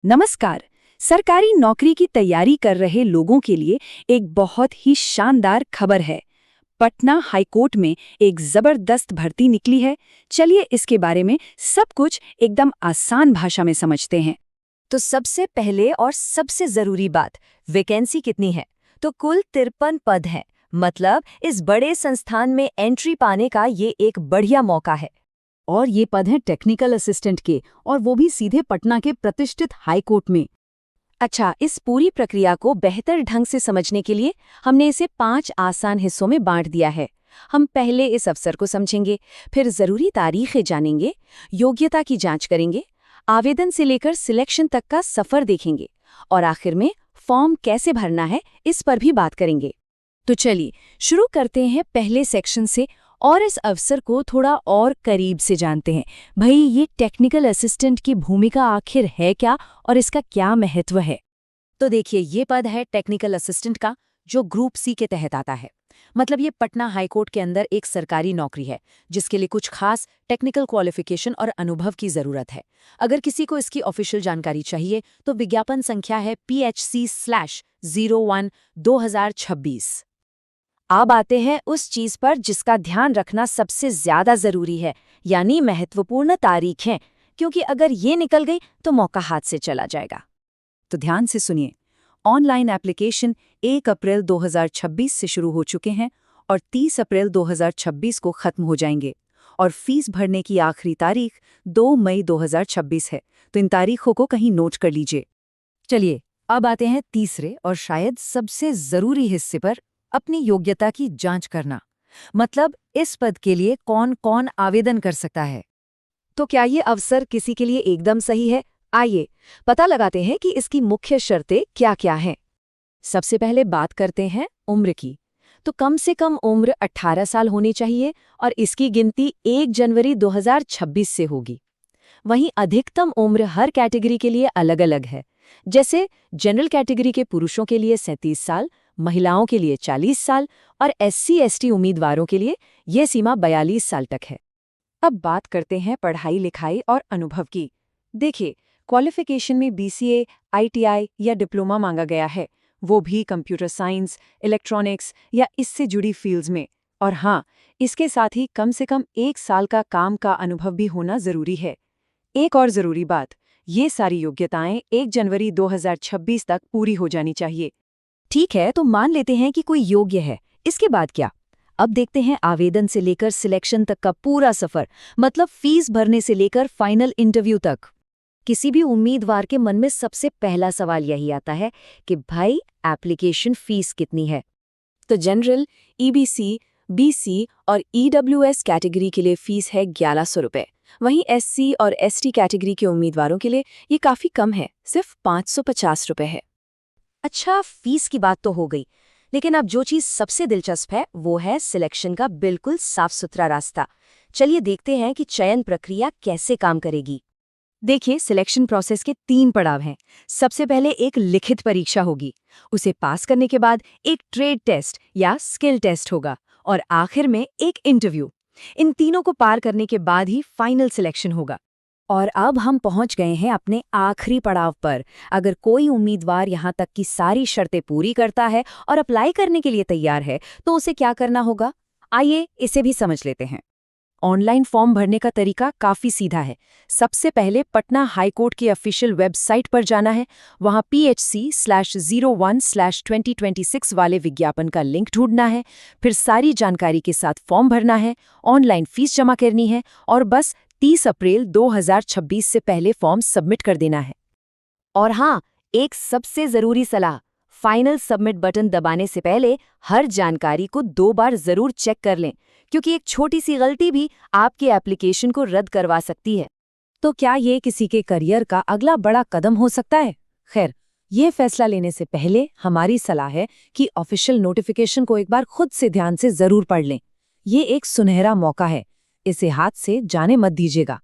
नमस्कार। सरकारी नौकरी की तैयारी कर रहे लोगों के लिए एक बहुत ही शानदार खबर है। पटना हाईकोर्ट में एक जबरदस्त भर्ती निकली है। चलिए इसके बारे में सब कुछ एकदम आसान भाषा में समझते हैं। तो सबसे पहले और सबसे जरूरी बात, वैकेंसी कितनी है? तो कुल 53 पद हैं। मतलब इस बड़े संस्थान में एंट्री पाने का ये एक बढ़िया मौका है। और ये पद हैं टेक्निकल असिस्टेंट के, और वो भी सीधे पटना के प्रतिष्ठित हाई कोर्ट में। अच्छा, इस पूरी प्रक्रिया को बेहतर ढंग से समझने के लिए हमने इसे 5 आसान हिस्सों में बांट दिया है। हम पहले इस अवसर को समझेंगे, फिर जरूरी तारीखें जानेंगे, योग्यता की जांच करेंगे, आवेदन से लेकर सिलेक्शन तक का सफर देखेंगे और आखिर में फॉर्म कैसे भरना है इस पर भी बात करेंगे। तो चलिए शुरू करते हैं पहले सेक्शन से और इस अवसर को थोड़ा और करीब से जानते हैं। भाई, ये टेक्निकल असिस्टेंट की भूमिका आखिर है क्या और इसका क्या महत्व है? तो देखिए, ये पद है टेक्निकल असिस्टेंट का, जो ग्रुप सी के तहत आता है। मतलब ये पटना हाईकोर्ट के अंदर एक सरकारी नौकरी है जिसके लिए कुछ खास टेक्निकल क्वालिफिकेशन और अनुभव की जरूरत है। अगर किसी को इसकी ऑफिशियल जानकारी चाहिए तो विज्ञापन संख्या है PHC/01/2026। अब आते हैं उस चीज पर जिसका ध्यान रखना सबसे ज्यादा जरूरी है, यानी महत्वपूर्ण तारीखें, क्योंकि अगर ये निकल गई तो मौका हाथ से चला जाएगा। तो ध्यान से सुनिए। ऑनलाइन एप्लीकेशन 1 अप्रैल 2026 से शुरू हो चुके हैं और 30 अप्रैल 2026 को खत्म हो जाएंगे। और फीस भरने की आखिरी तारीख 2 मई 2026 है। तो इन तारीखों को कहीं नोट कर लीजिए। चलिए अब आते हैं तीसरे और शायद सबसे जरूरी हिस्से पर, अपनी योग्यता की जांच करना। मतलब इस पद के लिए कौन कौन आवेदन कर सकता है। तो क्या ये अवसर किसी के लिए एकदम सही है? आइए पता लगाते हैं कि इसकी मुख्य शर्तें क्या क्या हैं। सबसे पहले बात करते हैं उम्र की। तो कम से कम उम्र 18 साल होनी चाहिए और इसकी गिनती 1 जनवरी 2026 से होगी। वहीं अधिकतम उम्र हर कैटेगरी के लिए अलग अलग है। जैसे जनरल कैटेगरी के पुरुषों के लिए 37 साल, महिलाओं के लिए 40 साल और SC/ST उम्मीदवारों के लिए यह सीमा 42 साल तक है। अब बात करते हैं पढ़ाई लिखाई और अनुभव की। देखिए, क्वालिफिकेशन में BCA, ITI या डिप्लोमा मांगा गया है, वो भी कंप्यूटर साइंस, इलेक्ट्रॉनिक्स या इससे जुड़ी फील्ड्स में। और हाँ, इसके साथ ही कम से कम 1 साल का काम का अनुभव भी होना जरूरी है। एक और जरूरी बात, ये सारी योग्यताएं 1 जनवरी 2026 तक पूरी हो जानी चाहिए। ठीक है, तो मान लेते हैं कि कोई योग्य है। इसके बाद क्या? अब देखते हैं आवेदन से लेकर सिलेक्शन तक का पूरा सफर, मतलब फीस भरने से लेकर फाइनल इंटरव्यू तक। किसी भी उम्मीदवार के मन में सबसे पहला सवाल यही आता है कि भाई, एप्लीकेशन फीस कितनी है? तो जनरल, EBC, BC और EWS कैटेगरी के लिए फीस है 1100 रुपये। वहीं SC और ST कैटेगरी के उम्मीदवारों के लिए ये काफ़ी कम है, सिर्फ 550 रुपये है। अच्छा, फीस की बात तो हो गई, लेकिन अब जो चीज़ सबसे दिलचस्प है वो है सिलेक्शन का बिल्कुल साफ सुथरा रास्ता। चलिए देखते हैं कि चयन प्रक्रिया कैसे काम करेगी। देखिए, सिलेक्शन प्रोसेस के 3 पड़ाव हैं। सबसे पहले एक लिखित परीक्षा होगी, उसे पास करने के बाद एक ट्रेड टेस्ट या स्किल टेस्ट होगा और आखिर में एक इंटरव्यू। इन तीनों को पार करने के बाद ही फाइनल सिलेक्शन होगा। और अब हम पहुंच गए हैं अपने आखिरी पड़ाव पर। अगर कोई उम्मीदवार यहाँ तक की सारी शर्तें पूरी करता है और अप्लाई करने के लिए तैयार है, तो उसे क्या करना होगा? आइए इसे भी समझ लेते हैं। ऑनलाइन फॉर्म भरने का तरीका काफ़ी सीधा है। सबसे पहले पटना हाईकोर्ट की ऑफिशियल वेबसाइट पर जाना है। वहाँ PHC/01/2026 वाले विज्ञापन का लिंक ढूंढना है। फिर सारी जानकारी के साथ फॉर्म भरना है, ऑनलाइन फीस जमा करनी है और बस 30 अप्रैल 2026 से पहले फॉर्म सबमिट कर देना है। और हाँ, एक सबसे ज़रूरी सलाह, फाइनल सबमिट बटन दबाने से पहले हर जानकारी को 2 बार ज़रूर चेक कर लें, क्योंकि एक छोटी सी गलती भी आपके एप्लीकेशन को रद्द करवा सकती है। तो क्या ये किसी के करियर का अगला बड़ा कदम हो सकता है? खैर, ये फैसला लेने से पहले हमारी सलाह है कि ऑफिशियल नोटिफिकेशन को एक बार खुद से ध्यान से ज़रूर पढ़ लें। ये एक सुनहरा मौका है, इसे हाथ से जाने मत दीजिएगा।